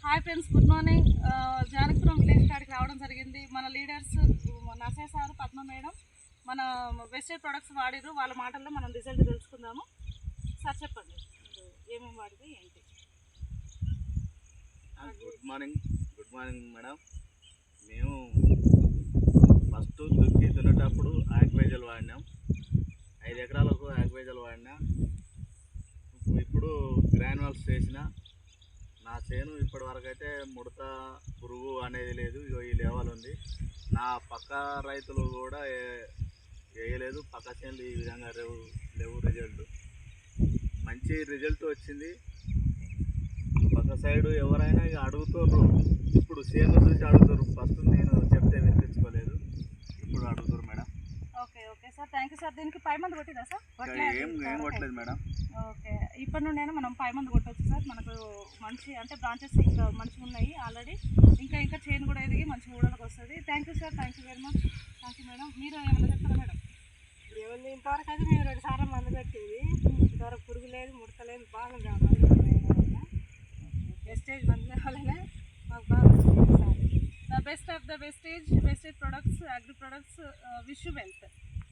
Hi friends, good morning. Janakipuram village కాడికి రావడం జరిగింది. మన లీడర్స్ నసే సార్, పద్మ మేడం మన వెస్టేజ్ ప్రొడక్ట్స్ వాడిరు. వాళ్ళ మాటల్లో మనం రిజల్ట్ తెలుసుకుందాము. సార్ చెప్పండి, ఏమేమి వాడితే ఏంటి? Good morning madam. మేము ఫస్ట్ దుక్కి దున్నేటప్పుడు ఆక్వేజల్ వాడినాం. 5 ఎకరాలకు ఆక్వేజల్ వాడినా. ఇప్పుడు గ్రాన్యువల్స్ చేసిన నా చేను ఇప్పటి వరకు అయితే ముడత పురుగు అనేది లేదు. ఈ లెవెల్ ఉంది. నా పక్క రైతులు కూడా వేయలేదు. పక్క చేనులు ఈ విధంగా లేవు. రిజల్ట్ మంచి రిజల్ట్ వచ్చింది. పక్క సైడు ఎవరైనా ఇక అడుగుతారు. ఇప్పుడు చేను చూసి అడుగుతారు. ఫస్ట్ నేను చెప్తే వినిపించుకోలేదు, ఇప్పుడు అడుగుతారు madam. Okay okay sir, thank you sir. దీనికి పై మందు కొట్టిదా సార్? ఏం కొట్టలేదు మేడం. ఓకే, ఇప్పటి నుండైనా మనం పై మందు కొట్టవచ్చు సార్. మనకు మంచి అంటే బ్రాంచెస్ ఇంకా మంచిగా ఉన్నాయి ఆల్రెడీ. ఇంకా చైన్ కూడా ఎదిగి మంచి ఊడలకు వస్తుంది. Thank you sir, thank you very much. Thank you madam. మీరు ఏమైనా చెప్తారా మేడం? ఏముంది, ఇంతవరకు అయితే మేము 2 సార్లు మందు పెట్టింది. ఇంతవరకు పురుగు లేదు, ముడతలేదు, బాగుంది. వెస్టేజ్ మందు కావాలనే మాకు బాగుంది. The best of the wastage products, agri products. Wish you wealth.